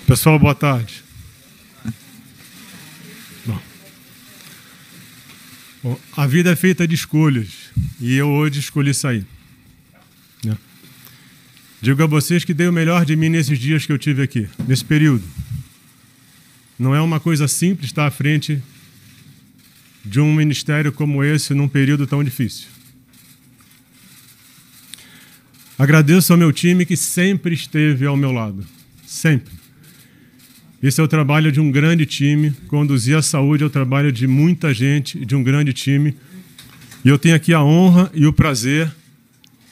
Pessoal, boa tarde. Bom, a vida é feita de escolhas e eu hoje escolhi sair. Digo a vocês que dei o melhor de mim nesses dias que eu tive aqui, nesse período. Não é uma coisa simples estar à frente de um ministério como esse num período tão difícil. Agradeço ao meu time que sempre esteve ao meu lado. Sempre. Esse é o trabalho de um grande time. Conduzir a saúde é o trabalho de muita gente, de um grande time. E eu tenho aqui a honra e o prazer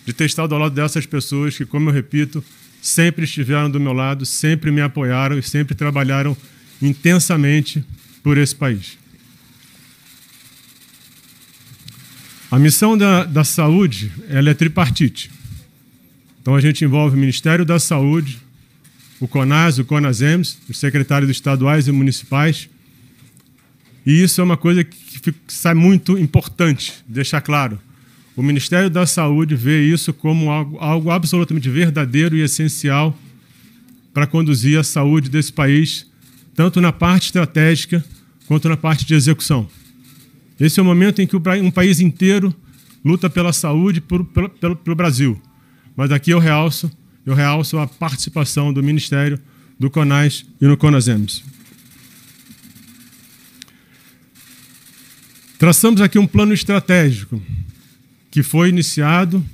de ter estado ao lado dessas pessoas que, como eu repito, sempre estiveram do meu lado, sempre me apoiaram e sempre trabalharam intensamente por esse país. A missão da saúde, ela é tripartite. Então, a gente envolve o Ministério da Saúde, o CONAS, o CONASEMS, os secretários estaduais e municipais. E isso é uma coisa que sai muito importante, deixar claro. O Ministério da Saúde vê isso como algo absolutamente verdadeiro e essencial para conduzir a saúde desse país, tanto na parte estratégica quanto na parte de execução. Esse é o momento em que um país inteiro luta pela saúde pelo Brasil. Mas aqui eu realço a participação do Ministério, do CONAS e no CONASEMS. Traçamos aqui um plano estratégico que foi iniciado,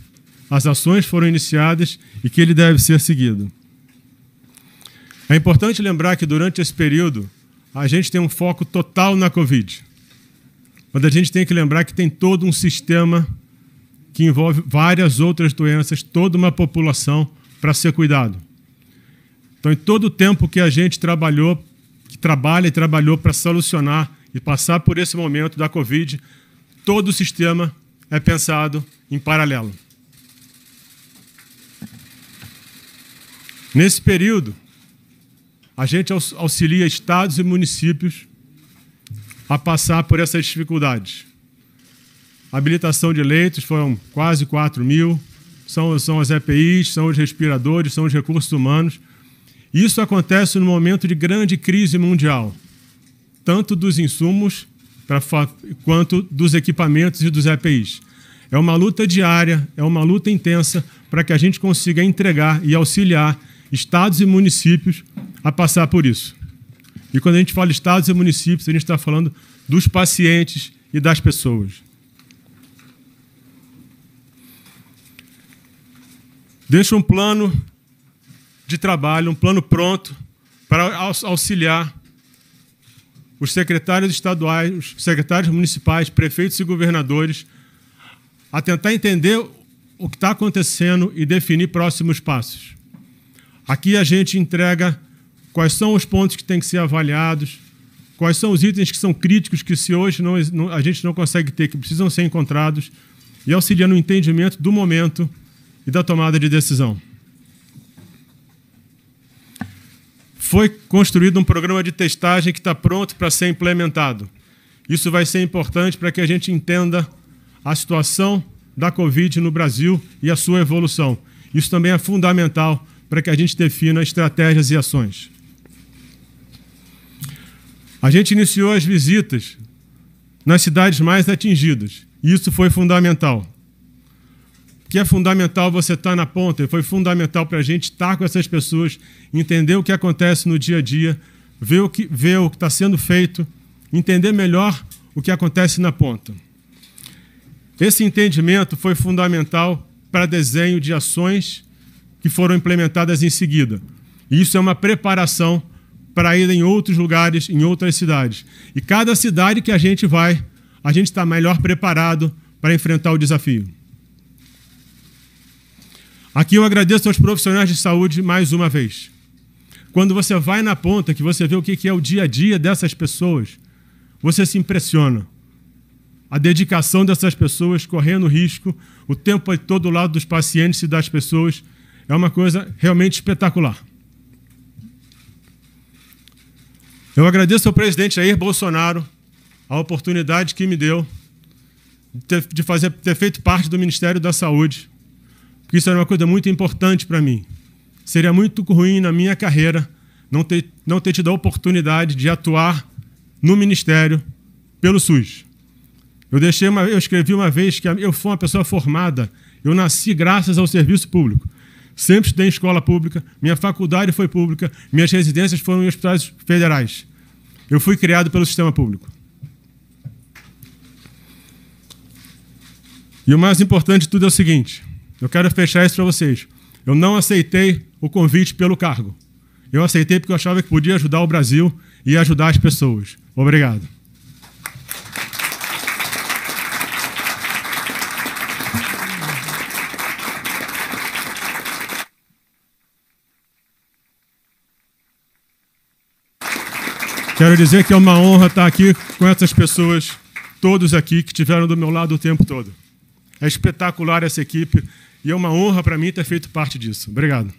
as ações foram iniciadas e que ele deve ser seguido. É importante lembrar que durante esse período a gente tem um foco total na Covid. Mas a gente tem que lembrar que tem todo um sistema que envolve várias outras doenças, toda uma população para ser cuidado. Então, em todo o tempo que a gente trabalhou para solucionar e passar por esse momento da Covid, todo o sistema é pensado em paralelo. Nesse período, a gente auxilia estados e municípios a passar por essas dificuldades. A habilitação de leitos foram quase 4 mil, são as EPIs, são os respiradores, são os recursos humanos. Isso acontece no momento de grande crise mundial, tanto dos insumos quanto dos equipamentos e dos EPIs. É uma luta diária, é uma luta intensa para que a gente consiga entregar e auxiliar estados e municípios a passar por isso. E quando a gente fala estados e municípios, a gente está falando dos pacientes e das pessoas. Deixa um plano de trabalho, um plano pronto para auxiliar os secretários estaduais, os secretários municipais, prefeitos e governadores a tentar entender o que está acontecendo e definir próximos passos. Aqui a gente entrega quais são os pontos que têm que ser avaliados, quais são os itens que são críticos que se hoje a gente não consegue ter, que precisam ser encontrados, e auxilia no entendimento do momento e da tomada de decisão. Foi construído um programa de testagem que está pronto para ser implementado. Isso vai ser importante para que a gente entenda a situação da Covid no Brasil e a sua evolução. Isso também é fundamental para que a gente defina estratégias e ações. A gente iniciou as visitas nas cidades mais atingidas, e isso foi fundamental. Que é fundamental você estar na ponta, foi fundamental para a gente estar com essas pessoas, entender o que acontece no dia a dia, ver o que está sendo feito, entender melhor o que acontece na ponta. Esse entendimento foi fundamental para desenho de ações que foram implementadas em seguida. E isso é uma preparação para ir em outros lugares, em outras cidades. E cada cidade que a gente vai, a gente está melhor preparado para enfrentar o desafio. Aqui eu agradeço aos profissionais de saúde mais uma vez. Quando você vai na ponta, que você vê o que é o dia a dia dessas pessoas, você se impressiona. A dedicação dessas pessoas, correndo risco, o tempo todo ao lado dos pacientes e das pessoas, é uma coisa realmente espetacular. Eu agradeço ao presidente Jair Bolsonaro a oportunidade que me deu de ter feito parte do Ministério da Saúde, porque isso era uma coisa muito importante para mim. Seria muito ruim na minha carreira não ter tido a oportunidade de atuar no Ministério pelo SUS. Eu escrevi uma vez que eu fui uma pessoa formada, eu nasci graças ao serviço público. Sempre estudei em escola pública, minha faculdade foi pública, minhas residências foram em hospitais federais. Eu fui criado pelo sistema público. E o mais importante de tudo é o seguinte, eu quero fechar isso para vocês. Eu não aceitei o convite pelo cargo. Eu aceitei porque eu achava que podia ajudar o Brasil e ajudar as pessoas. Obrigado. Quero dizer que é uma honra estar aqui com essas pessoas, todos aqui, que estiveram do meu lado o tempo todo. É espetacular essa equipe e é uma honra para mim ter feito parte disso. Obrigado.